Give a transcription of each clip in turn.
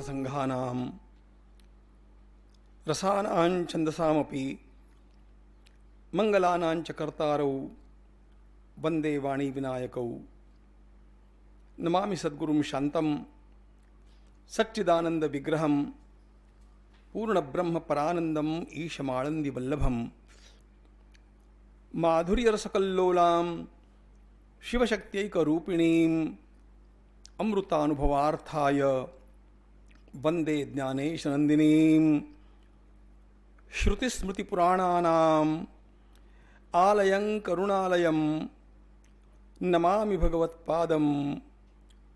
संघानां रसानां छंदसामपि मंगलानां च कर्तारौ वंदे वाणी विनायकौ। नमामि सद्गुरुं शांतं सच्चिदानंद विग्रहं पूर्ण ब्रह्म परानंदम ईशमानंदी वल्लभम। माधुर्यरसकल्लोलां शिवशक्त्यैकरूपिणीम् अमृतानुभवार्थाय वंदे ज्ञानेशनंदिनीम्। श्रुतिस्मृतिपुराणानाम् आलयं करुणालयं नमामि भगवत्पादं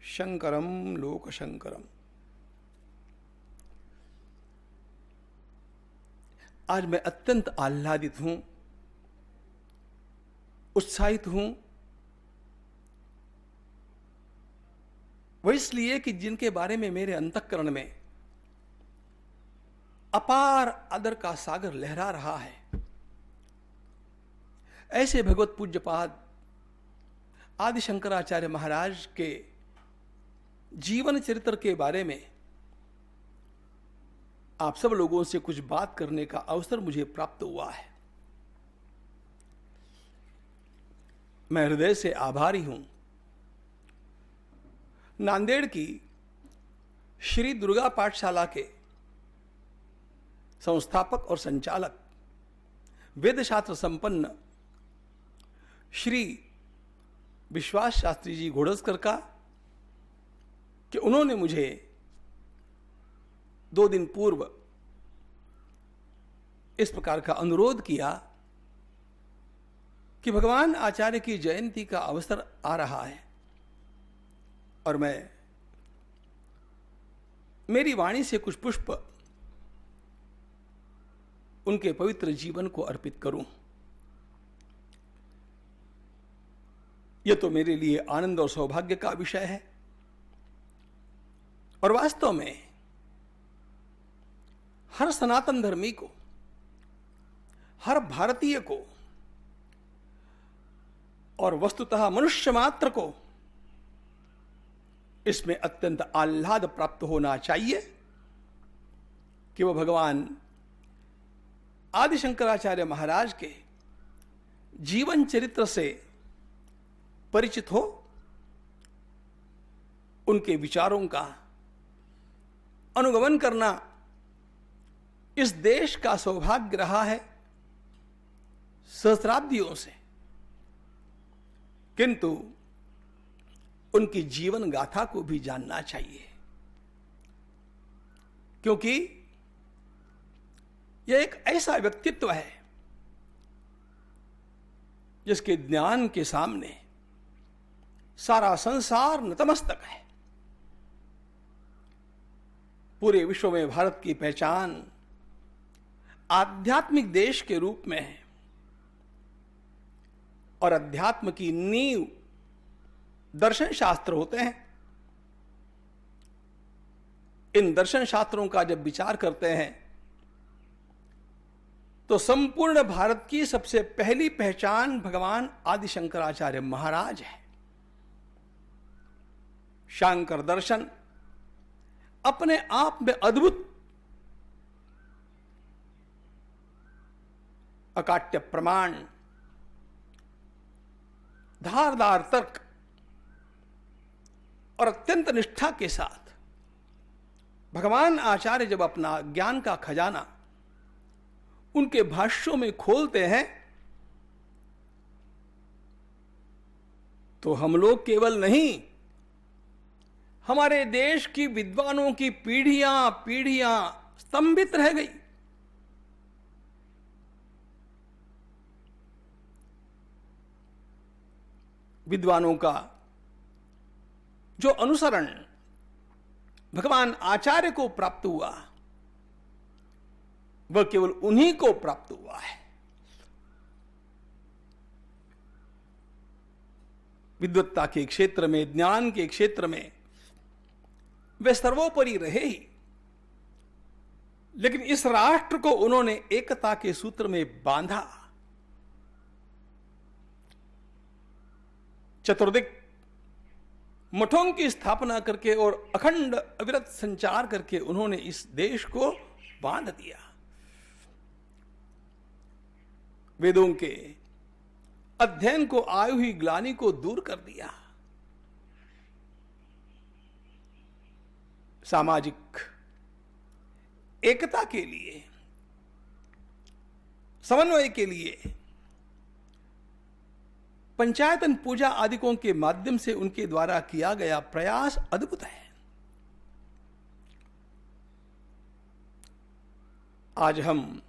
शंकरं लोकशंकरम। आज मैं अत्यंत आह्लादित हूं, उत्साहित हूं। वह इसलिए कि जिनके बारे में मेरे अंतःकरण में अपार आदर का सागर लहरा रहा है, ऐसे भगवत पूज्यपाद आदि शंकराचार्य महाराज के जीवन चरित्र के बारे में आप सब लोगों से कुछ बात करने का अवसर मुझे प्राप्त हुआ है। मैं हृदय से आभारी हूं। नांदेड़ की श्री दुर्गा पाठशाला के संस्थापक और संचालक वेदशास्त्र संपन्न श्री विश्वास शास्त्री जी घोड़स्कर का कि उन्होंने मुझे 2 दिन पूर्व इस प्रकार का अनुरोध किया कि भगवान आचार्य की जयंती का अवसर आ रहा है और मैं मेरी वाणी से कुछ पुष्प उनके पवित्र जीवन को अर्पित करूं। यह तो मेरे लिए आनंद और सौभाग्य का विषय है और वास्तव में हर सनातन धर्मी को, हर भारतीय को और वस्तुतः मनुष्य मात्र को इसमें अत्यंत आह्लाद प्राप्त होना चाहिए कि वह भगवान आदि शंकराचार्य महाराज के जीवन चरित्र से परिचित हो, उनके विचारों का अनुगमन करना इस देश का सौभाग्य रहा है सहस्राब्दियों से, किंतु उनकी जीवन गाथा को भी जानना चाहिए, क्योंकि यह एक ऐसा व्यक्तित्व है जिसके ज्ञान के सामने सारा संसार नतमस्तक है। पूरे विश्व में भारत की पहचान आध्यात्मिक देश के रूप में है और अध्यात्म की नींव दर्शन शास्त्र होते हैं। इन दर्शन शास्त्रों का जब विचार करते हैं तो संपूर्ण भारत की सबसे पहली पहचान भगवान आदि शंकराचार्य महाराज है। शांकर दर्शन अपने आप में अद्भुत, अकाट्य प्रमाण, धारदार तर्क और अत्यंत निष्ठा के साथ भगवान आचार्य जब अपना ज्ञान का खजाना उनके भाष्यों में खोलते हैं तो हम लोग केवल नहीं, हमारे देश की विद्वानों की पीढ़ियां पीढ़ियां स्तंभित रह गई। विद्वानों का जो अनुसरण भगवान आचार्य को प्राप्त हुआ वह केवल उन्हीं को प्राप्त हुआ है। विद्वत्ता के क्षेत्र में, ज्ञान के क्षेत्र में वे सर्वोपरि रहे ही, लेकिन इस राष्ट्र को उन्होंने एकता के सूत्र में बांधा। चतुर्दिक मठों की स्थापना करके और अखंड अविरत संचार करके उन्होंने इस देश को बांध दिया। वेदों के अध्ययन को, आई हुई ग्लानि को दूर कर दिया। सामाजिक एकता के लिए, समन्वय के लिए पंचायतन पूजा आदिकों के माध्यम से उनके द्वारा किया गया प्रयास अद्भुत है। आज हम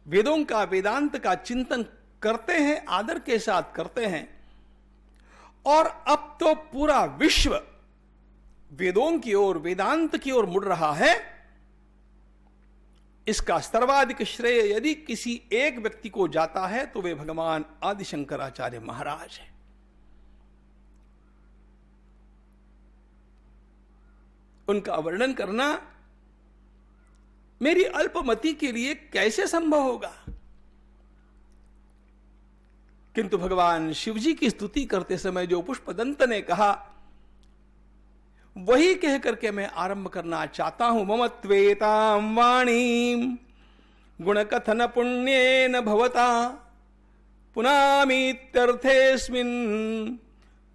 वेदों का, वेदांत का चिंतन करते हैं, आदर के साथ करते हैं, और अब तो पूरा विश्व वेदों की ओर, वेदांत की ओर मुड़ रहा है। इसका सर्वाधिक श्रेय यदि किसी एक व्यक्ति को जाता है तो वे भगवान आदि शंकराचार्य महाराज हैं। उनका वर्णन करना मेरी अल्पमति के लिए कैसे संभव होगा, किंतु भगवान शिवजी की स्तुति करते समय जो पुष्पदंत ने कहा, वही कह करके मैं आरंभ करना चाहता हूं। मम त्वेतां वाणीं गुणकथन पुण्येन भवता पुनामीत्यर्थेऽस्मिन्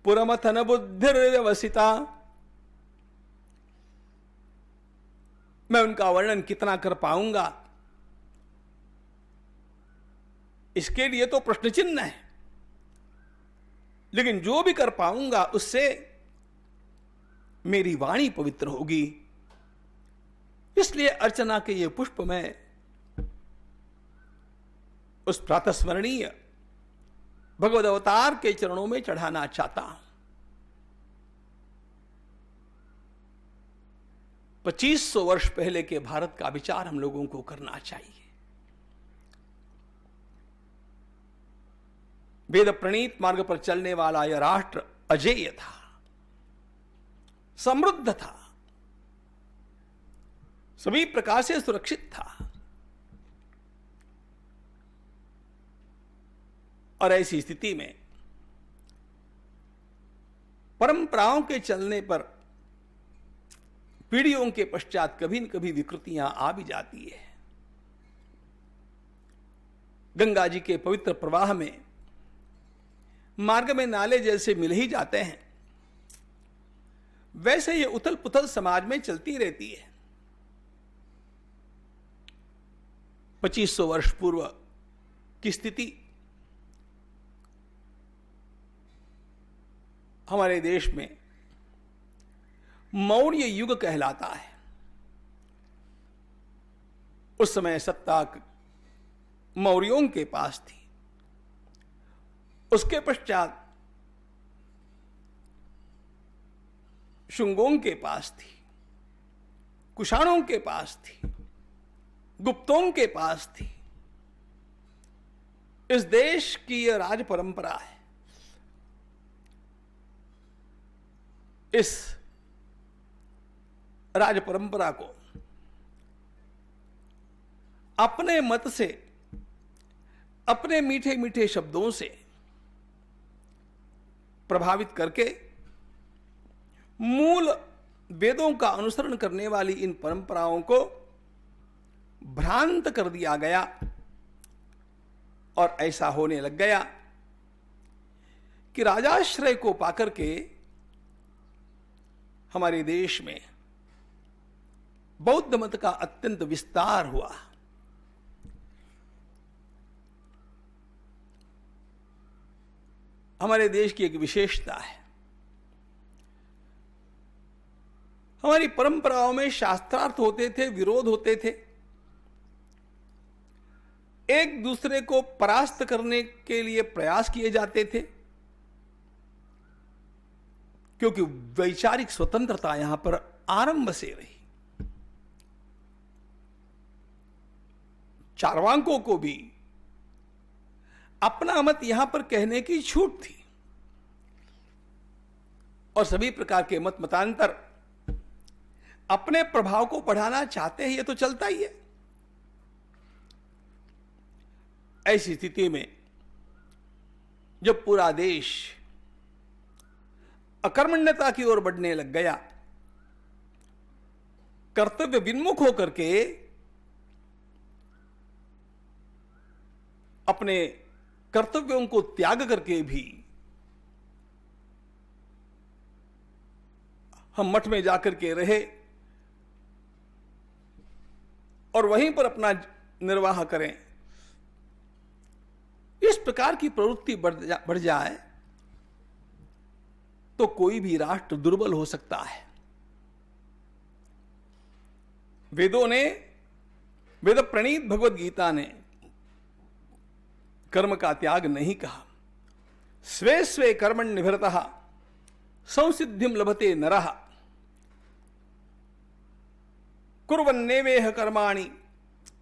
पुरमथन बुद्धिर्व्यवसिता। मैं उनका वर्णन कितना कर पाऊंगा, इसके लिए तो प्रश्न चिन्ह है, लेकिन जो भी कर पाऊंगा उससे मेरी वाणी पवित्र होगी। इसलिए अर्चना के ये पुष्प मैं उस प्रातस्मरणीय भगवद अवतार के चरणों में चढ़ाना चाहता हूं। 2500 वर्ष पहले के भारत का विचार हम लोगों को करना चाहिए। वेद प्रणीत मार्ग पर चलने वाला यह राष्ट्र अजेय था, समृद्ध था, सभी प्रकार से सुरक्षित था, और ऐसी स्थिति में परंपराओं के चलने पर पीढ़ियों के पश्चात कभी न कभी विकृतियां आ भी जाती है। गंगा जी के पवित्र प्रवाह में मार्ग में नाले जैसे मिल ही जाते हैं, वैसे ये उथल पुथल समाज में चलती रहती है। 2500 वर्ष पूर्व की स्थिति हमारे देश में मौर्य युग कहलाता है। उस समय सत्ता मौर्यों के पास थी, उसके पश्चात शुंगों के पास थी, कुषाणों के पास थी, गुप्तों के पास थी। इस देश की यह राज परंपरा है। इस राज परंपरा को अपने मत से, अपने मीठे मीठे शब्दों से प्रभावित करके मूल वेदों का अनुसरण करने वाली इन परंपराओं को भ्रांत कर दिया गया, और ऐसा होने लग गया कि राजाश्रय को पाकर के हमारे देश में बौद्ध मत का अत्यंत विस्तार हुआ। हमारे देश की एक विशेषता है, हमारी परंपराओं में शास्त्रार्थ होते थे, विरोध होते थे, एक दूसरे को परास्त करने के लिए प्रयास किए जाते थे, क्योंकि वैचारिक स्वतंत्रता यहां पर आरंभ से रही। चारवाकों को भी अपना मत यहां पर कहने की छूट थी, और सभी प्रकार के मत मतांतर अपने प्रभाव को बढ़ाना चाहते हैं, यह तो चलता ही है। ऐसी स्थिति में जब पूरा देश अकर्मण्यता की ओर बढ़ने लग गया, कर्तव्य विन्मुख होकर के अपने कर्तव्यों को त्याग करके भी हम मठ में जाकर के रहे और वहीं पर अपना निर्वाह करें, इस प्रकार की प्रवृत्ति बढ़ जाए तो कोई भी राष्ट्र दुर्बल हो सकता है। वेदों ने, वेद प्रणीत भगवत गीता ने कर्म का त्याग नहीं कहा। स्वे स्वे कर्मण्य निभरतः संसिद्धिम लभते नरः कुर्वन्नेवेह कर्माणि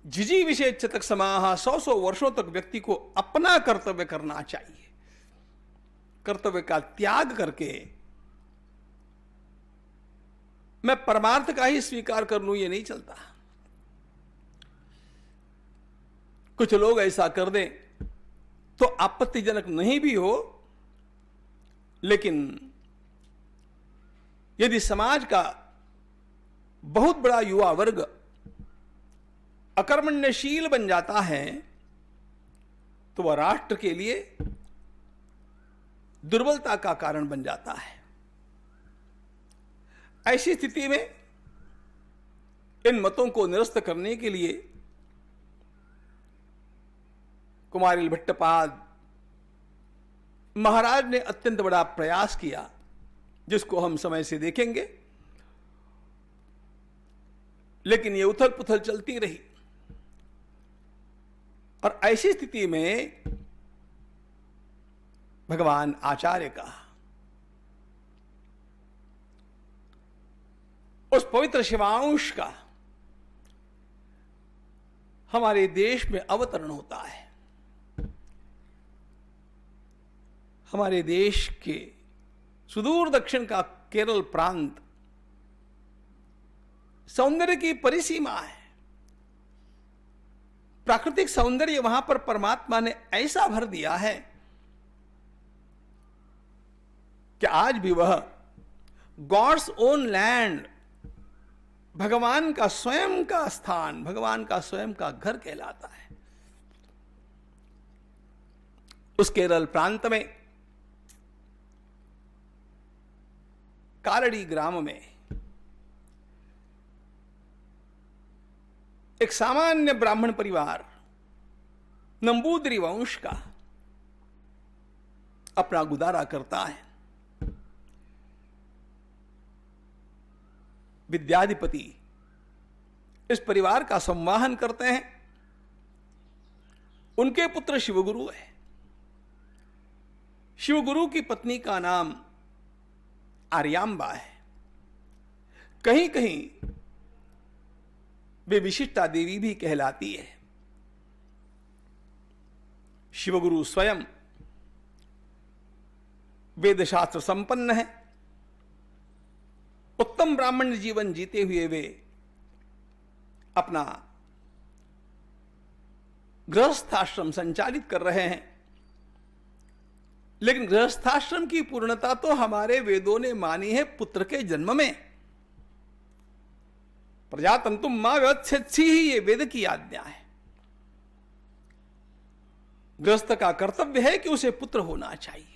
जिजी विशेष तक समाह। 100 वर्षों तक व्यक्ति को अपना कर्तव्य करना चाहिए। कर्तव्य का त्याग करके मैं परमार्थ का ही स्वीकार कर लूं, ये नहीं चलता। कुछ लोग ऐसा कर दें तो आपत्तिजनक नहीं भी हो, लेकिन यदि समाज का बहुत बड़ा युवा वर्ग अकर्मण्यशील बन जाता है तो वह राष्ट्र के लिए दुर्बलता का कारण बन जाता है। ऐसी स्थिति में इन मतों को निरस्त करने के लिए कुमारिल भट्टपाद महाराज ने अत्यंत बड़ा प्रयास किया, जिसको हम समय से देखेंगे। लेकिन यह उथल पुथल चलती रही और ऐसी स्थिति में भगवान आचार्य का उस पवित्र शिवांश का हमारे देश में अवतरण होता है। हमारे देश के सुदूर दक्षिण का केरल प्रांत सौंदर्य की परिसीमा है। प्राकृतिक सौंदर्य वहां पर परमात्मा ने ऐसा भर दिया है कि आज भी वह गॉड्स ओन लैंड, भगवान का स्वयं का स्थान, भगवान का स्वयं का घर कहलाता है। उस केरल प्रांत में कालड़ी ग्राम में एक सामान्य ब्राह्मण परिवार नंबूदरी वंश का अपना गुजारा करता है। विद्याधिपति इस परिवार का संवाहन करते हैं। उनके पुत्र शिवगुरु है। शिवगुरु की पत्नी का नाम आर्यांबा है। कहीं कहीं वे विशिष्टा देवी भी कहलाती है। शिवगुरु स्वयं वेदशास्त्र संपन्न है। उत्तम ब्राह्मण जीवन जीते हुए वे अपना गृहस्थाश्रम संचालित कर रहे हैं। लेकिन गृहस्थाश्रम की पूर्णता तो हमारे वेदों ने मानी है पुत्र के जन्म में। प्रजातंतुम मां व्यवच्छेत्सी ही ये वेद की आज्ञा है। गृहस्थ का कर्तव्य है कि उसे पुत्र होना चाहिए।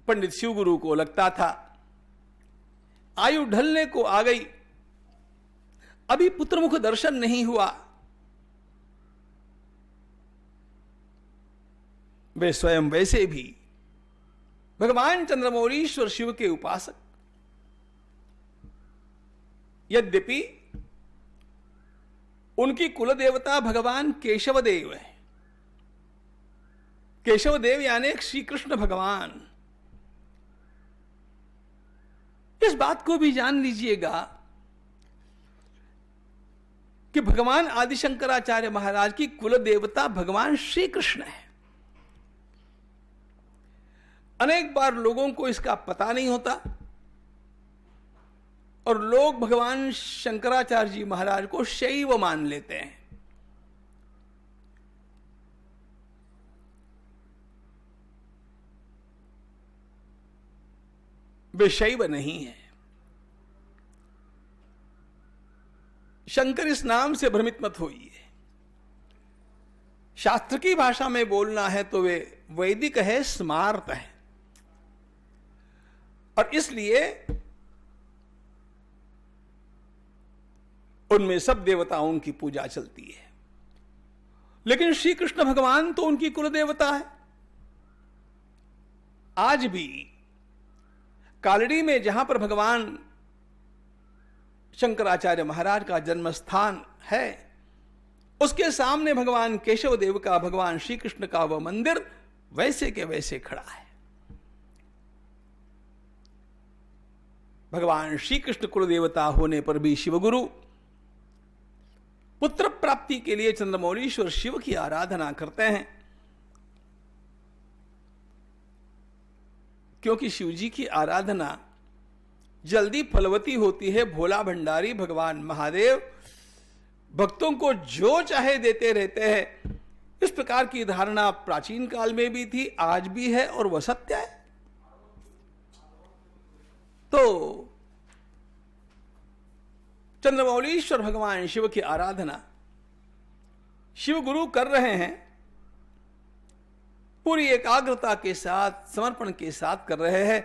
पंडित शिवगुरु को लगता था आयु ढलने को आ गई, अभी पुत्रमुख दर्शन नहीं हुआ। वे स्वयं वैसे भी भगवान चंद्रमौलीश्वर शिव के उपासक, यद्यपि उनकी कुलदेवता भगवान केशवदेव है। केशवदेव यानी श्री कृष्ण भगवान। इस बात को भी जान लीजिएगा कि भगवान आदिशंकराचार्य महाराज की कुलदेवता भगवान श्री कृष्ण है। अनेक बार लोगों को इसका पता नहीं होता और लोग भगवान शंकराचार्य जी महाराज को शैव मान लेते हैं। वे शैव नहीं है। शंकर इस नाम से भ्रमित मत होइए। शास्त्र की भाषा में बोलना है तो वे वैदिक है, स्मार्त है, और इसलिए उनमें सब देवताओं की पूजा चलती है। लेकिन श्री कृष्ण भगवान तो उनकी कुल देवता है। आज भी कालड़ी में जहां पर भगवान शंकराचार्य महाराज का जन्म स्थान है, उसके सामने भगवान केशव देव का, भगवान श्री कृष्ण का वह मंदिर वैसे के वैसे खड़ा है। भगवान श्री कृष्ण कुल देवता होने पर भी शिवगुरु पुत्र प्राप्ति के लिए चंद्रमौलीश्वर शिव की आराधना करते हैं, क्योंकि शिव जी की आराधना जल्दी फलवती होती है। भोला भंडारी भगवान महादेव भक्तों को जो चाहे देते रहते हैं। इस प्रकार की धारणा प्राचीन काल में भी थी, आज भी है, और वह सत्य है। तो चंद्रमौलीश्वर भगवान शिव की आराधना शिव गुरु कर रहे हैं, पूरी एकाग्रता के साथ, समर्पण के साथ कर रहे हैं।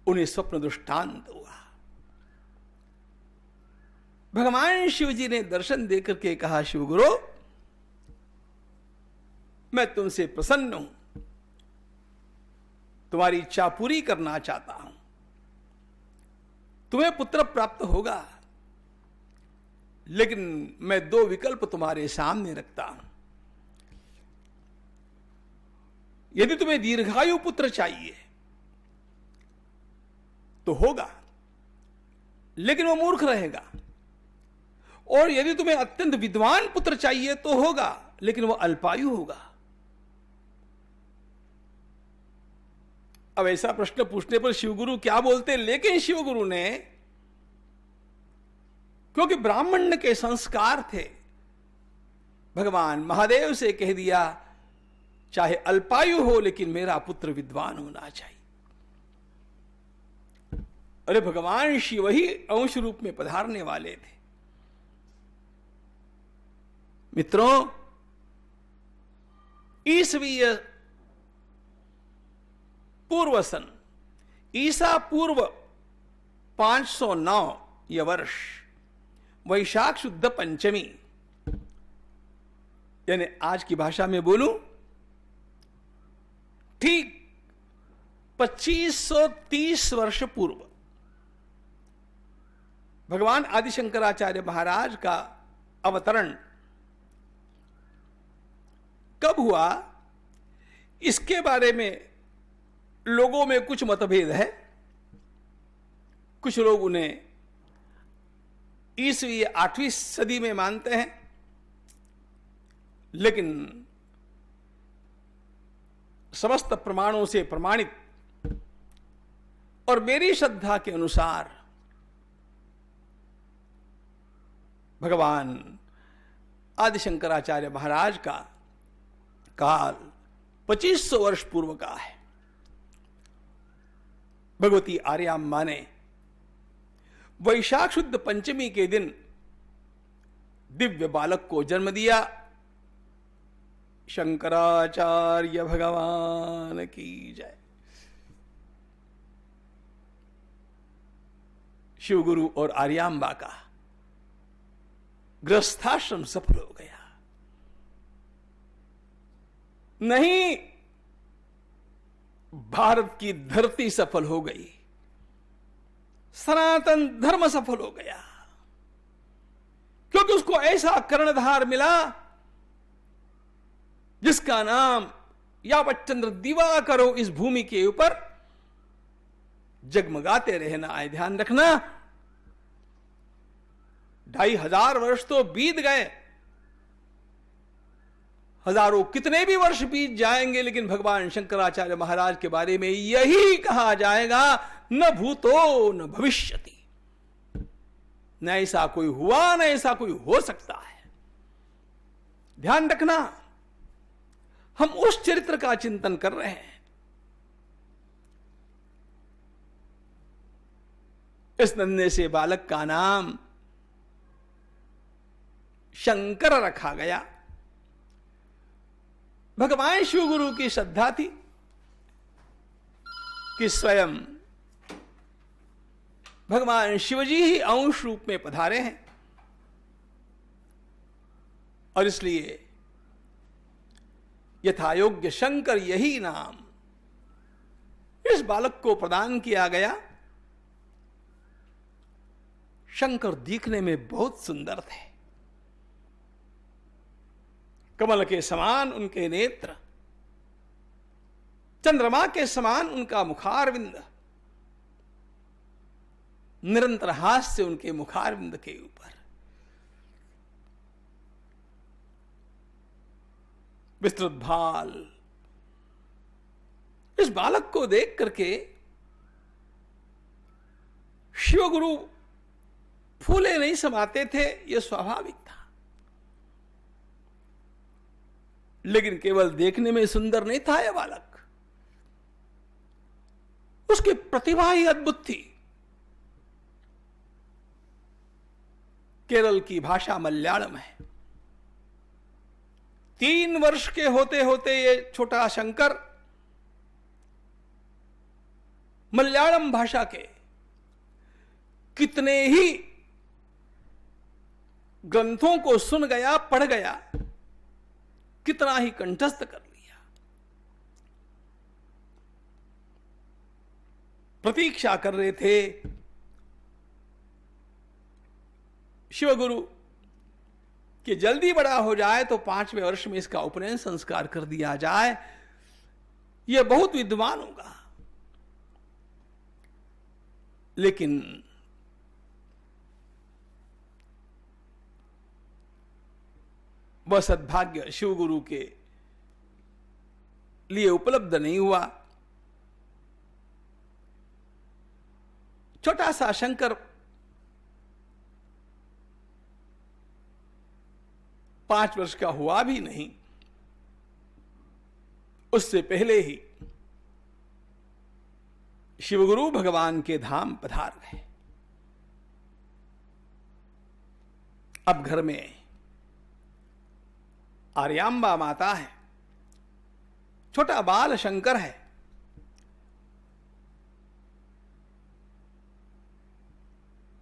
उन्हें स्वप्न दृष्टांत हुआ। भगवान शिव जी ने दर्शन देकर के कहा, शिव गुरु मैं तुमसे प्रसन्न हूं, तुम्हारी इच्छा पूरी करना चाहता हूं, तुम्हें पुत्र प्राप्त होगा, लेकिन मैं दो विकल्प तुम्हारे सामने रखता हूं। यदि तुम्हें दीर्घायु पुत्र चाहिए तो होगा, लेकिन वो मूर्ख रहेगा, और यदि तुम्हें अत्यंत विद्वान पुत्र चाहिए तो होगा, लेकिन वह अल्पायु होगा। अब ऐसा प्रश्न पूछने पर शिवगुरु क्या बोलते? लेकिन शिवगुरु ने, क्योंकि ब्राह्मण के संस्कार थे, भगवान महादेव से कह दिया चाहे अल्पायु हो लेकिन मेरा पुत्र विद्वान होना चाहिए। अरे भगवान शिव ही अंश रूप में पधारने वाले थे। मित्रों, ईसवीय पूर्व सन, ईसा पूर्व 509 यह वर्ष, वैशाख शुद्ध पंचमी, यानी आज की भाषा में बोलूं ठीक 2530 वर्ष पूर्व भगवान आदि शंकराचार्य महाराज का अवतरण कब हुआ, इसके बारे में लोगों में कुछ मतभेद है। कुछ लोग उन्हें ईसवी 8वीं सदी में मानते हैं, लेकिन समस्त प्रमाणों से प्रमाणित और मेरी श्रद्धा के अनुसार भगवान आदि शंकराचार्य महाराज का काल 2500 वर्ष पूर्व का है। भगवती आर्याम्बा ने वैशाख शुद्ध पंचमी के दिन दिव्य बालक को जन्म दिया। शंकराचार्य भगवान की जय। शिवगुरु और आर्याम्बा का गृहस्थाश्रम सफल हो गया। नहीं, भारत की धरती सफल हो गई, सनातन धर्म सफल हो गया, क्योंकि उसको ऐसा कर्णधार मिला जिसका नाम यावत चंद्र दीवा करो इस भूमि के ऊपर जगमगाते रहना है। ध्यान रखना, 2500 वर्ष तो बीत गए, हजारों कितने भी वर्ष बीत जाएंगे, लेकिन भगवान शंकराचार्य महाराज के बारे में यही कहा जाएगा, न भूतो न भविष्यति। न ऐसा कोई हुआ, न ऐसा कोई हो सकता है। ध्यान रखना, हम उस चरित्र का चिंतन कर रहे हैं इस नन्हे से बालक का नाम शंकर रखा गया। भगवान शिव गुरु की श्रद्धा थी कि स्वयं भगवान शिवजी ही अंश रूप में पधारे हैं, और इसलिए यथायोग्य शंकर यही नाम इस बालक को प्रदान किया गया। शंकर दिखने में बहुत सुंदर थे। कमल के समान उनके नेत्र, चंद्रमा के समान उनका मुखारविंद, निरंतर हास्य उनके मुखारविंद के ऊपर। विस्तृत भाल। इस बालक को देख करके शिवगुरु फूले नहीं समाते थे, यह स्वाभाविक था। लेकिन केवल देखने में सुंदर नहीं था यह बालक, उसकी प्रतिभा ही अद्भुत थी। केरल की भाषा मलयालम है। 3 वर्ष के होते होते ये छोटा शंकर मलयालम भाषा के कितने ही ग्रंथों को सुन गया, पढ़ गया, कितना ही कंठस्थ कर लिया। प्रतीक्षा कर रहे थे शिवगुरु कि जल्दी बड़ा हो जाए तो 5वें वर्ष में इसका उपनयन संस्कार कर दिया जाए, यह बहुत विद्वान होगा। लेकिन वह सद्भाग्य शिवगुरु के लिए उपलब्ध नहीं हुआ। छोटा सा शंकर 5 वर्ष का हुआ भी नहीं, उससे पहले ही शिवगुरु भगवान के धाम पधार गए। अब घर में आर्यांबा माता है, छोटा बाल शंकर है।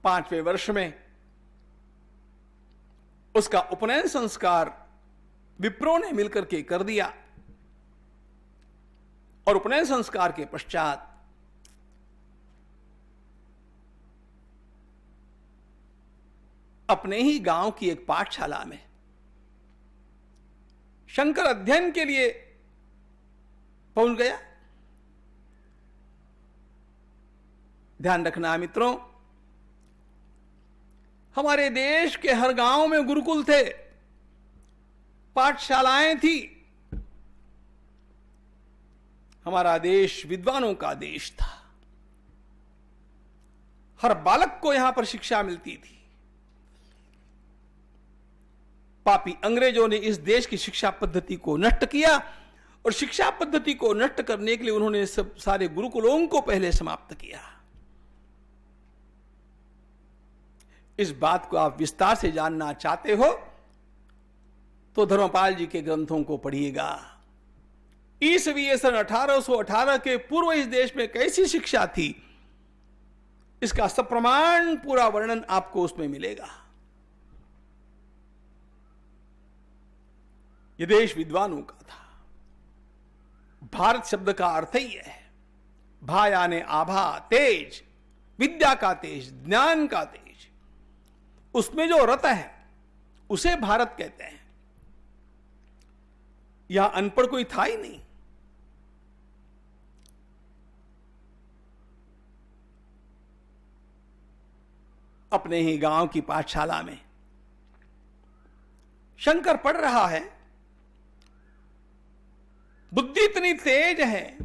पांचवें वर्ष में उसका उपनयन संस्कार विप्रों ने मिलकर के कर दिया, और उपनयन संस्कार के पश्चात अपने ही गांव की एक पाठशाला में शंकर अध्ययन के लिए पहुंच गया। ध्यान रखना मित्रों, हमारे देश के हर गांव में गुरुकुल थे, पाठशालाएं थी। हमारा देश विद्वानों का देश था। हर बालक को यहां पर शिक्षा मिलती थी। पापी अंग्रेजों ने इस देश की शिक्षा पद्धति को नष्ट किया, और शिक्षा पद्धति को नष्ट करने के लिए उन्होंने सब सारे गुरुकुलों को पहले समाप्त किया। इस बात को आप विस्तार से जानना चाहते हो तो धर्मपाल जी के ग्रंथों को पढ़िएगा। ईसवी सन 1818 के पूर्व इस देश में कैसी शिक्षा थी, इसका सप्रमाण पूरा वर्णन आपको उसमें मिलेगा। यह देश विद्वानों का था। भारत शब्द का अर्थ ही है भा यानी आभा, तेज, विद्या का तेज, ज्ञान का तेज। उसमें जो रत है उसे भारत कहते हैं। यहां अनपढ़ कोई था ही नहीं। अपने ही गांव की पाठशाला में शंकर पढ़ रहा है। बुद्धि इतनी तेज है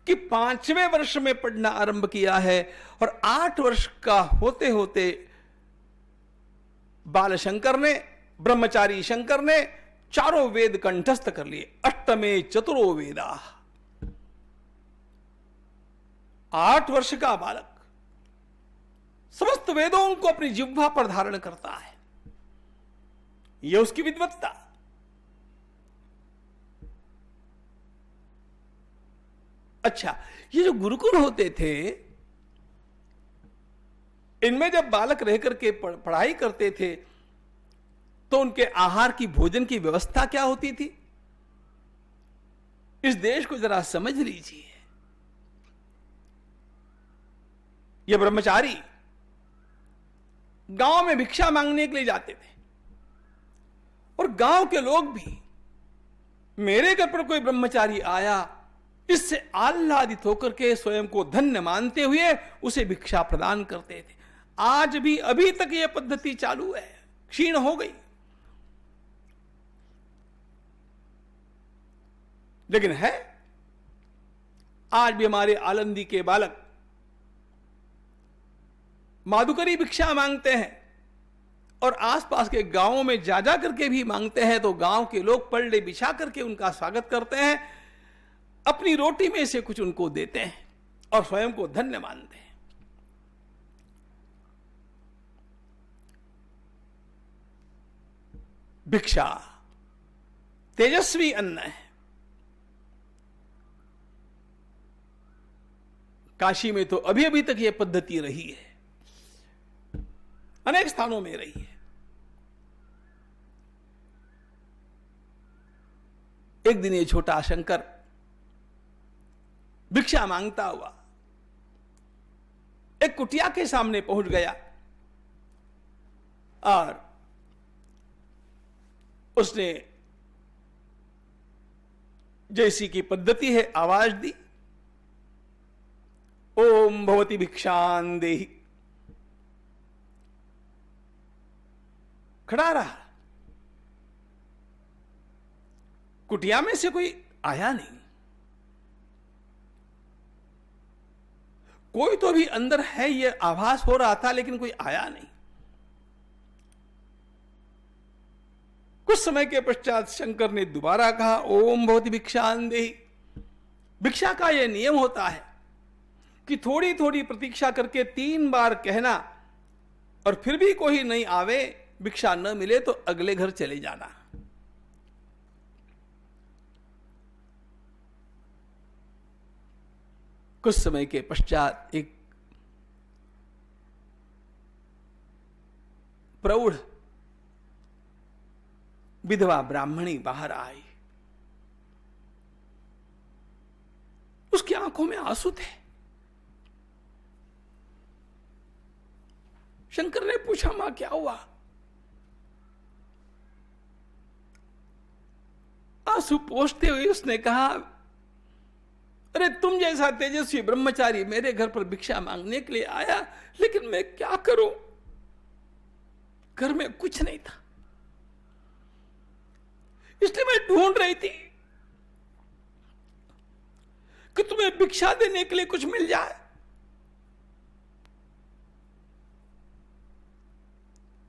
कि 5वें वर्ष में पढ़ना आरंभ किया है, और 8 वर्ष का होते होते बाल शंकर ने, ब्रह्मचारी शंकर ने 4 वेद कंठस्थ कर लिए। अष्टमे चतुरो वेदा। 8 वर्ष का बालक समस्त वेदों को अपनी जिह्वा पर धारण करता है। यह उसकी विद्वत्ता। अच्छा, ये जो गुरुकुल होते थे, इनमें जब बालक रह करके पढ़ाई करते थे तो उनके आहार की, भोजन की व्यवस्था क्या होती थी? इस देश को जरा समझ लीजिए। ये ब्रह्मचारी गांव में भिक्षा मांगने के लिए जाते थे और गांव के लोग भी, मेरे घर पर कोई ब्रह्मचारी आया, इससे आह्लादित होकर के स्वयं को धन्य मानते हुए उसे भिक्षा प्रदान करते थे। आज भी, अभी तक यह पद्धति चालू है, क्षीण हो गई, लेकिन है। आज भी हमारे आलंदी के बालक माधुकरी भिक्षा मांगते हैं और आसपास के गांवों में जा जा करके भी मांगते हैं, तो गांव के लोग पलड़े बिछा करके उनका स्वागत करते हैं, अपनी रोटी में से कुछ उनको देते हैं और स्वयं को धन्य मानते हैं। भिक्षा तेजस्वी अन्न है। काशी में तो अभी अभी तक यह पद्धति रही है, अनेक स्थानों में रही है। एक दिन ये छोटा शंकर भिक्षा मांगता हुआ एक कुटिया के सामने पहुंच गया और उसने जैसी की पद्धति है आवाज दी, ओम भवती भिक्षां देहि। खड़ा रहा, कुटिया में से कोई आया नहीं। कोई तो भी अंदर है, यह आभास हो रहा था, लेकिन कोई आया नहीं। कुछ समय के पश्चात शंकर ने दोबारा कहा, ओम भवती भिक्षां देहि। भिक्षा का यह नियम होता है कि थोड़ी थोड़ी प्रतीक्षा करके 3 बार कहना, और फिर भी कोई नहीं आवे, भिक्षा न मिले तो अगले घर चले जाना। कुछ समय के पश्चात एक प्रौढ़ विधवा ब्राह्मणी बाहर आई। उसकी आंखों में आंसू थे। शंकर ने पूछा, मां क्या हुआ? आंसू पोंछते हुए उसने कहा, अरे तुम जैसा तेजस्वी ब्रह्मचारी मेरे घर पर भिक्षा मांगने के लिए आया, लेकिन मैं क्या करूं? घर में कुछ नहीं था, इसलिए मैं ढूंढ रही थी कि तुम्हें भिक्षा देने के लिए कुछ मिल जाए।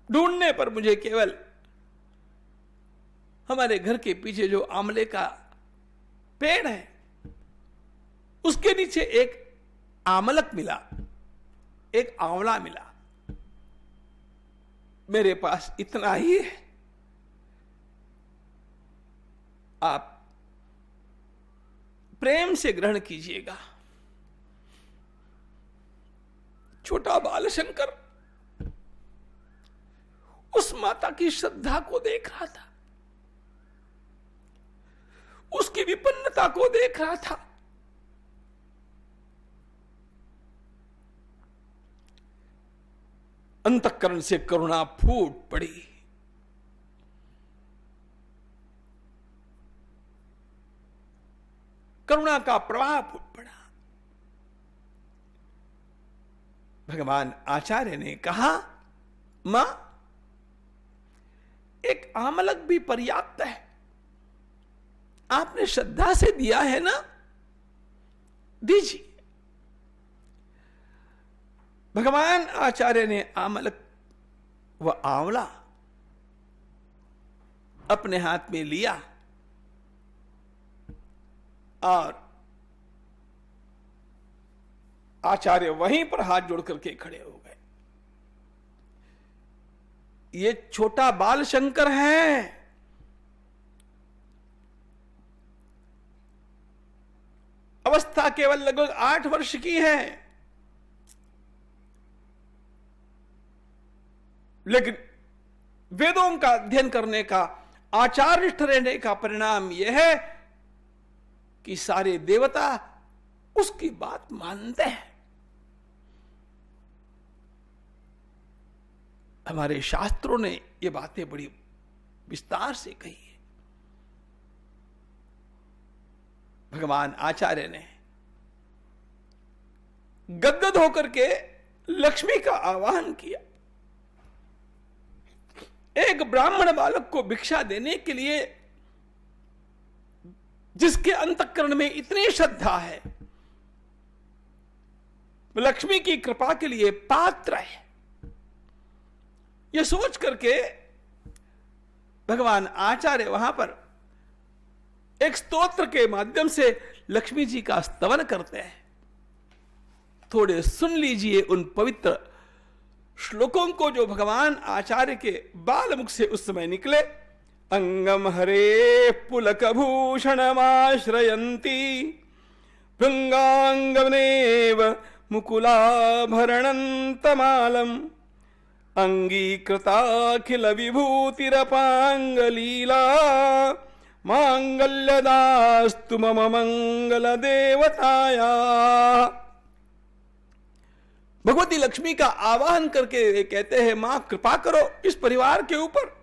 ढूंढने पर मुझे केवल हमारे घर के पीछे जो आंवले का पेड़ है, उसके नीचे एक आमलक मिला, एक आंवला मिला। मेरे पास इतना ही है, आप प्रेम से ग्रहण कीजिएगा। छोटा बाल शंकर उस माता की श्रद्धा को देख रहा था, उसकी विपन्नता को देख रहा था। अंतःकरण से करुणा फूट पड़ी। करुणा का प्रवाह फूट पड़ा। भगवान आचार्य ने कहा, मां एक आमलक भी पर्याप्त है, आपने श्रद्धा से दिया है ना, दीजिए। भगवान आचार्य ने आमलक व आंवला अपने हाथ में लिया और आचार्य वहीं पर हाथ जोड़ करके खड़े हो गए। ये छोटा बाल शंकर है। अवस्था केवल लगभग 8 वर्ष की है, लेकिन वेदों का अध्ययन करने का, आचार्यनिष्ठ रहने का परिणाम यह है कि सारे देवता उसकी बात मानते हैं। हमारे शास्त्रों ने ये बातें बड़ी विस्तार से कही है। भगवान आचार्य ने गदगद होकर के लक्ष्मी का आवाहन किया। एक ब्राह्मण बालक को भिक्षा देने के लिए, जिसके अंतःकरण में इतनी श्रद्धा है, लक्ष्मी की कृपा के लिए पात्र है, यह सोच करके भगवान आचार्य वहां पर एक स्तोत्र के माध्यम से लक्ष्मी जी का स्तवन करते हैं। थोड़े सुन लीजिए उन पवित्र श्लोकों को जो भगवान आचार्य के बाल मुख से उस समय निकले। अंगम हरे पुलक भूषणमाश्रयन्ती भृंगांगमेव मुकुलाभरणन्तमालम् अंगीकृताखिल विभूतिरपांगलीला मांगल्यदास्तु मम मंगल देवताया। भगवती लक्ष्मी का आवाहन करके वे कहते हैं, मां कृपा करो इस परिवार के ऊपर।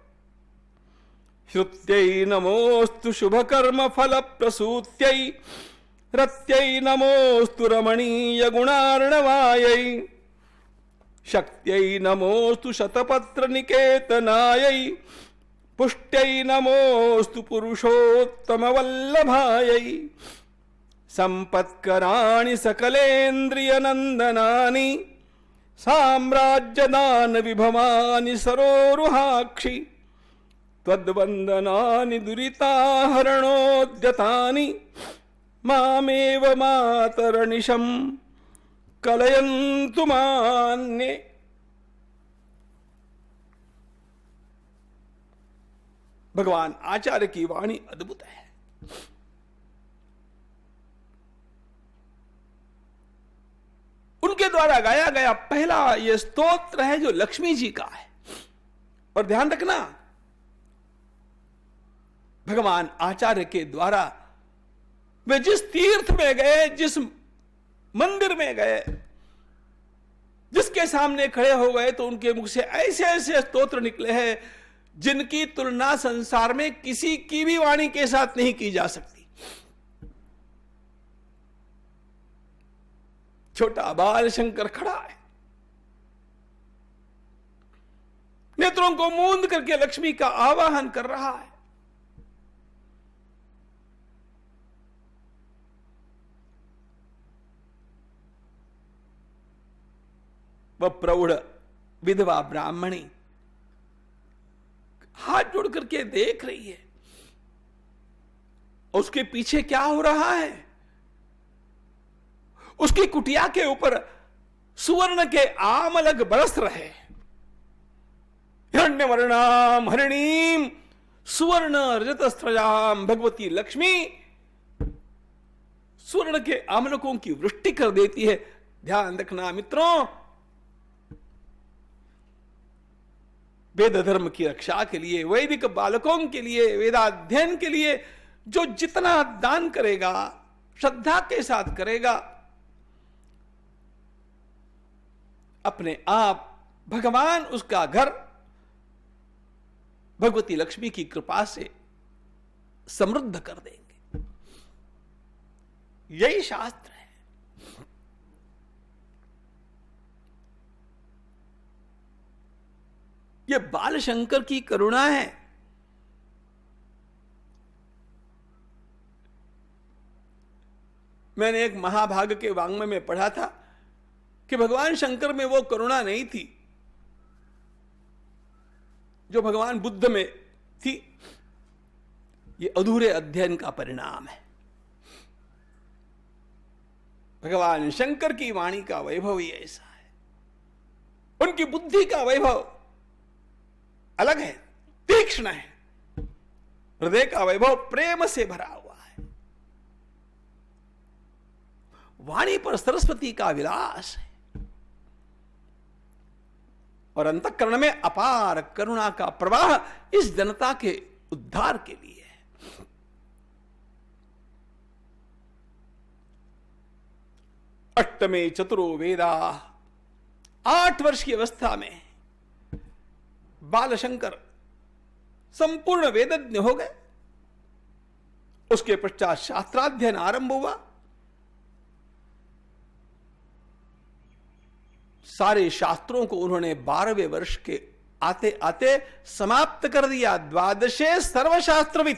श्रुत्यै नमोस्तु शुभ कर्म फल प्रसूत्यै रत्यै नमोस्तु रमणीय गुणार्णवायै शक्त्यै नमोस्तु शतपत्र निकेतनायै पुष्ट्यै नमोस्तु पुरुषोत्तम वल्लभायै संपत्कराणि सकलेन्द्रिय नंदनानि साम्राज्यदान विभवानि सरोरुहाक्षि त्वद्वन्दनानि दुरिताहरणोद्यतानि मामेव मातरनिशम् कलयन्तु मान्ये। भगवान आचार्य की वाणी अद्भुत है। उनके द्वारा गाया गया पहला यह स्तोत्र है जो लक्ष्मी जी का है। और ध्यान रखना, भगवान आचार्य के द्वारा वे जिस तीर्थ में गए, जिस मंदिर में गए, जिसके सामने खड़े हो गए, तो उनके मुख से ऐसे ऐसे स्तोत्र निकले हैं जिनकी तुलना संसार में किसी की भी वाणी के साथ नहीं की जा सकती। छोटा बाल शंकर खड़ा है, नेत्रों को मूंद करके लक्ष्मी का आवाहन कर रहा है। वह प्रौढ़ विधवा ब्राह्मणी हाथ जोड़ करके देख रही है, उसके पीछे क्या हो रहा है। उसकी कुटिया के ऊपर सुवर्ण के आमलक बरस रहे। हिरण्यवर्णाम हरिणीम सुवर्ण रजतस्त्रजाम भगवती लक्ष्मी सुवर्ण के आमलकों की वृष्टि कर देती है। ध्यान रखना मित्रों, वेद धर्म की रक्षा के लिए, वैदिक बालकों के लिए, वेदाध्ययन के लिए जो जितना दान करेगा, श्रद्धा के साथ करेगा, अपने आप भगवान उसका घर भगवती लक्ष्मी की कृपा से समृद्ध कर देंगे। यही शास्त्र है। यह बाल शंकर की करुणा है। मैंने एक महाभाग के वाङ्मय में पढ़ा था कि भगवान शंकर में वो करुणा नहीं थी जो भगवान बुद्ध में थी। ये अधूरे अध्ययन का परिणाम है। भगवान शंकर की वाणी का वैभव ही ऐसा है, उनकी बुद्धि का वैभव अलग है, तीक्ष्ण है, हृदय का वैभव प्रेम से भरा हुआ है, वाणी पर सरस्वती का विलास है और अंतःकरण में अपार करुणा का प्रवाह इस जनता के उद्धार के लिए है। अष्टमे चतुरो वेदा, 8 वर्ष की अवस्था में बालशंकर संपूर्ण वेदज्ञ हो गए। उसके पश्चात शास्त्राध्ययन आरंभ हुआ। सारे शास्त्रों को उन्होंने 12वें वर्ष के आते आते समाप्त कर दिया। 12 सर्वशास्त्रविद।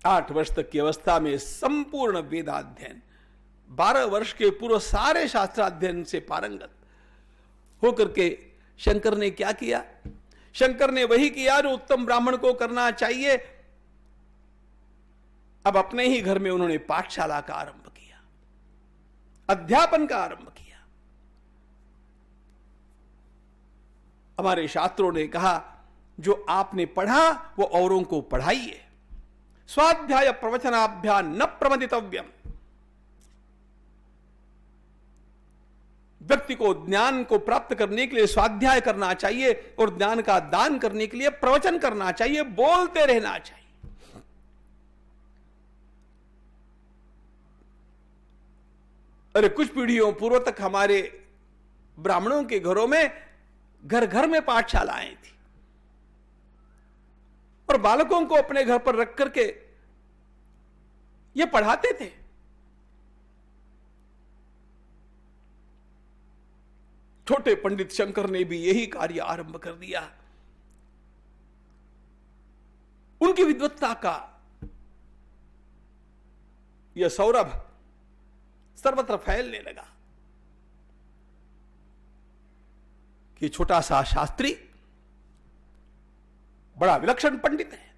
आठ वर्ष तक की अवस्था में संपूर्ण वेदाध्ययन, 12 वर्ष के पूर्व सारे शास्त्राध्ययन से पारंगत होकर के शंकर ने क्या किया? शंकर ने वही किया जो उत्तम ब्राह्मण को करना चाहिए। अब अपने ही घर में उन्होंने पाठशाला का आरंभ किया, अध्यापन का आरंभ किया। हमारे शास्त्रों ने कहा जो आपने पढ़ा वो औरों को पढ़ाइए। स्वाध्याय प्रवचनाभ्याम न प्रमदितव्यम। व्यक्ति को ज्ञान को प्राप्त करने के लिए स्वाध्याय करना चाहिए और ज्ञान का दान करने के लिए प्रवचन करना चाहिए, बोलते रहना चाहिए। अरे कुछ पीढ़ियों पूर्व तक हमारे ब्राह्मणों के घरों में घर घर में पाठशालाएं थी और बालकों को अपने घर पर रख करके ये पढ़ाते थे। छोटे पंडित शंकर ने भी यही कार्य आरंभ कर दिया। उनकी विद्वत्ता का यह सौरभ सर्वत्र फैलने लगा कि छोटा सा शास्त्री बड़ा विलक्षण पंडित है,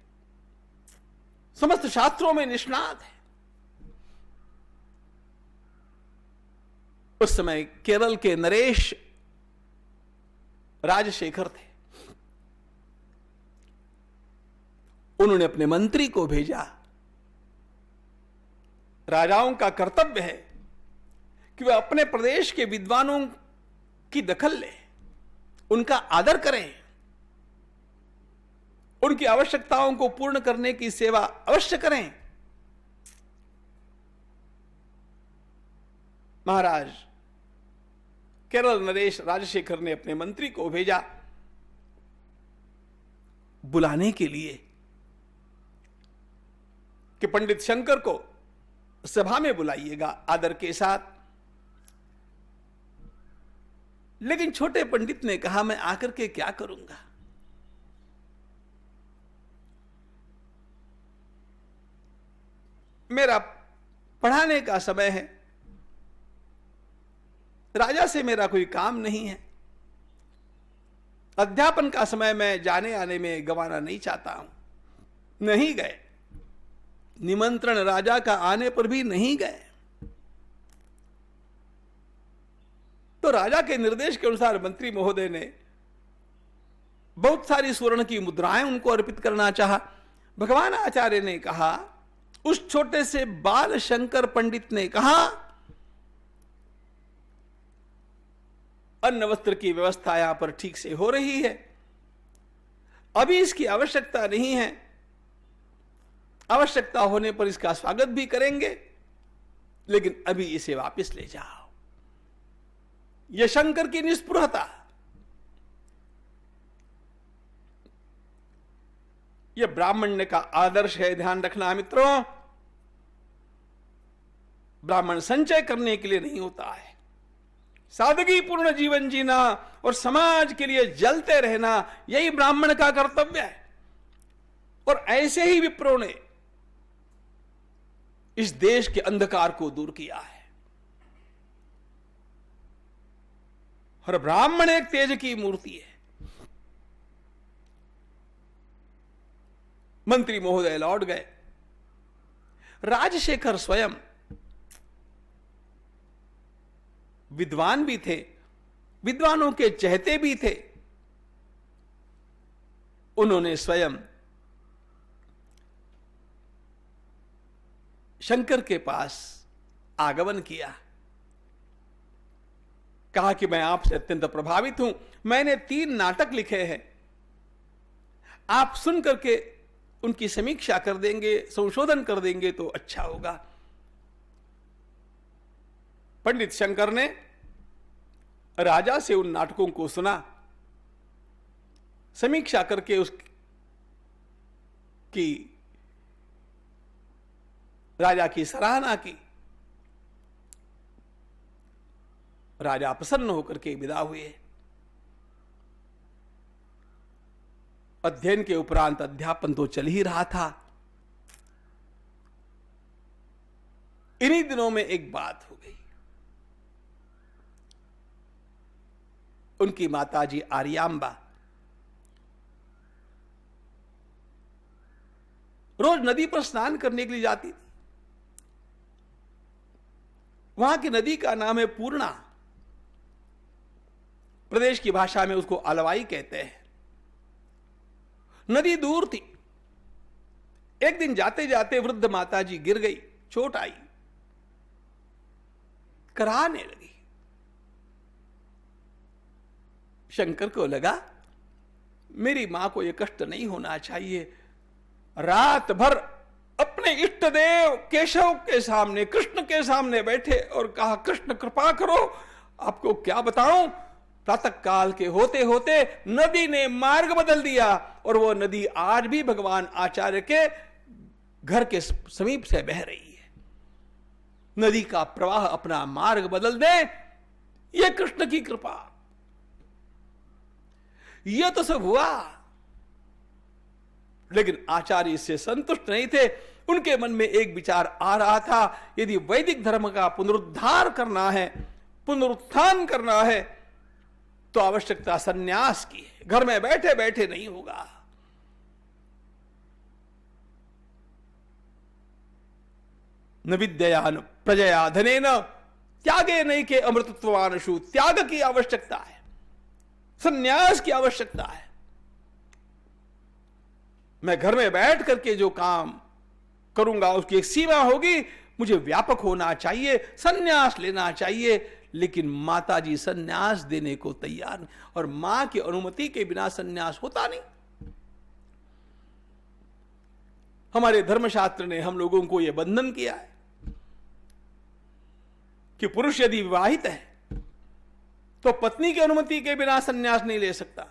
समस्त शास्त्रों में निष्णात है। उस समय केरल के नरेश राजशेखर थे। उन्होंने अपने मंत्री को भेजा। राजाओं का कर्तव्य है कि वे अपने प्रदेश के विद्वानों की दखल लें, उनका आदर करें, उनकी आवश्यकताओं को पूर्ण करने की सेवा अवश्य करें। महाराज केरल नरेश राजशेखर ने अपने मंत्री को भेजा बुलाने के लिए कि पंडित शंकर को सभा में बुलाइएगा आदर के साथ। लेकिन छोटे पंडित ने कहा मैं आकर के क्या करूंगा? मेरा पढ़ाने का समय है, राजा से मेरा कोई काम नहीं है, अध्यापन का समय मैं जाने आने में गंवाना नहीं चाहता हूं। नहीं गए, निमंत्रण राजा का आने पर भी नहीं गए। तो राजा के निर्देश के अनुसार मंत्री महोदय ने बहुत सारी स्वर्ण की मुद्राएं उनको अर्पित करना चाहा। भगवान आचार्य ने कहा, उस छोटे से बाल शंकर पंडित ने कहा अन्न वस्त्र की व्यवस्था यहां पर ठीक से हो रही है, अभी इसकी आवश्यकता नहीं है, आवश्यकता होने पर इसका स्वागत भी करेंगे, लेकिन अभी इसे वापस ले जाओ। यह शंकर की निस्पृहता, यह ब्राह्मण्य का आदर्श है। ध्यान रखना मित्रों, ब्राह्मण संचय करने के लिए नहीं होता है, सादगी पूर्ण जीवन जीना और समाज के लिए जलते रहना, यही ब्राह्मण का कर्तव्य है। और ऐसे ही विप्रों ने इस देश के अंधकार को दूर किया है। और ब्राह्मण एक तेज की मूर्ति है। मंत्री महोदय लौट गए। राजशेखर स्वयं विद्वान भी थे, विद्वानों के चहेते भी थे। उन्होंने स्वयं शंकर के पास आगमन किया, कहा कि मैं आपसे अत्यंत प्रभावित हूं, मैंने 3 नाटक लिखे हैं, आप सुन करके उनकी समीक्षा कर देंगे, संशोधन कर देंगे तो अच्छा होगा। पंडित शंकर ने राजा से उन नाटकों को सुना, समीक्षा करके उसकी राजा की सराहना की। राजा प्रसन्न होकर के विदा हुए। अध्ययन के उपरांत अध्यापन तो चल ही रहा था। इन्हीं दिनों में एक बात हो गई। उनकी माताजी आर्यांबा रोज नदी पर स्नान करने के लिए जाती थी। वहां की नदी का नाम है पूर्णा, प्रदेश की भाषा में उसको अलवाई कहते हैं। नदी दूर थी। एक दिन जाते जाते वृद्ध माताजी गिर गई, चोट आई, कराहने लगी। शंकर को लगा मेरी मां को यह कष्ट नहीं होना चाहिए। रात भर अपने इष्ट देव केशव के सामने, कृष्ण के सामने बैठे और कहा, कृष्ण कृपा करो, आपको क्या बताऊं, प्रातः काल के होते होते नदी ने मार्ग बदल दिया और वो नदी आज भी भगवान आचार्य के घर के समीप से बह रही है। नदी का प्रवाह अपना मार्ग बदल दे, ये कृष्ण की कृपा। ये तो सब हुआ, लेकिन आचार्य इससे संतुष्ट नहीं थे। उनके मन में एक विचार आ रहा था, यदि वैदिक धर्म का पुनरुद्धार करना है, पुनरुत्थान करना है, तो आवश्यकता सन्यास की है, घर में बैठे बैठे नहीं होगा। न विद्यया न प्रजया धनेन त्यागे नहीं के अमृतत्वानुषु, त्याग की आवश्यकता है, सन्यास की आवश्यकता है। मैं घर में बैठ करके जो काम करूंगा उसकी एक सीमा होगी, मुझे व्यापक होना चाहिए, सन्यास लेना चाहिए। लेकिन माताजी सन्यास देने को तैयार नहीं, और मां की अनुमति के बिना सन्यास होता नहीं। हमारे धर्मशास्त्र ने हम लोगों को यह बंधन किया है कि पुरुष यदि विवाहित है तो पत्नी की अनुमति के बिना सन्यास नहीं ले सकता,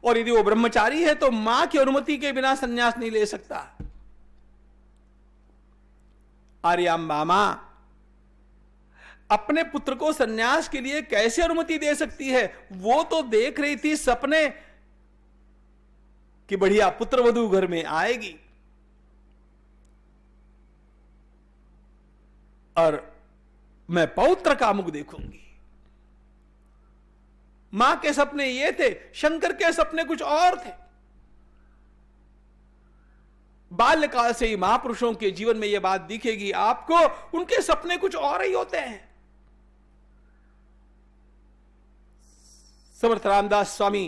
और यदि वो ब्रह्मचारी है तो मां की अनुमति के बिना सन्यास नहीं ले सकता। आर्यांबा मां अपने पुत्र को सन्यास के लिए कैसे अनुमति दे सकती है? वो तो देख रही थी सपने कि बढ़िया पुत्र वधू घर में आएगी और मैं पौत्र का मुख देखूंगी। मां के सपने ये थे, शंकर के सपने कुछ और थे। बाल्यकाल से ही महापुरुषों के जीवन में यह बात दिखेगी आपको, उनके सपने कुछ और ही होते हैं। समर्थ रामदास स्वामी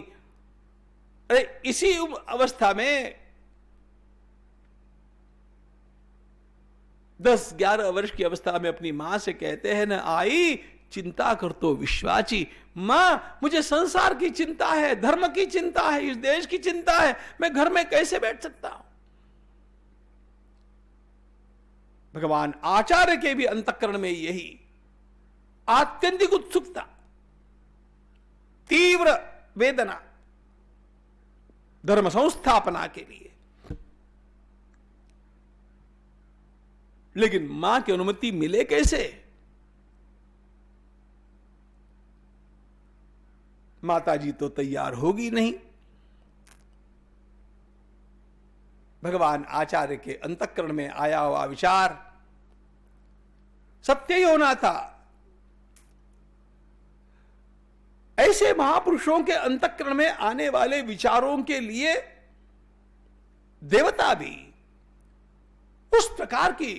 इसी अवस्था में 10-11 वर्ष की अवस्था में अपनी मां से कहते हैं, न आई चिंता कर तो विश्वाची, मां मुझे संसार की चिंता है, धर्म की चिंता है, इस देश की चिंता है, मैं घर में कैसे बैठ सकता हूं। भगवान आचार्य के भी अंतःकरण में यही आत्यंतिक उत्सुकता, तीव्र वेदना धर्म संस्थापना के लिए, लेकिन मां की अनुमति मिले कैसे? माताजी तो तैयार होगी नहीं। भगवान आचार्य के अंतःकरण में आया हुआ विचार सत्य ही होना था। ऐसे महापुरुषों के अंतःकरण में आने वाले विचारों के लिए देवता भी उस प्रकार की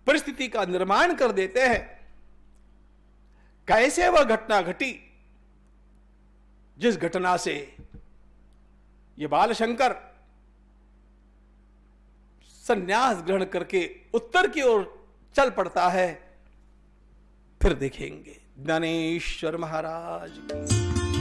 परिस्थिति का निर्माण कर देते हैं। कैसे वह घटना घटी जिस घटना से ये बाल शंकर संन्यास ग्रहण करके उत्तर की ओर चल पड़ता है, फिर देखेंगे। ज्ञानेश्वर महाराज की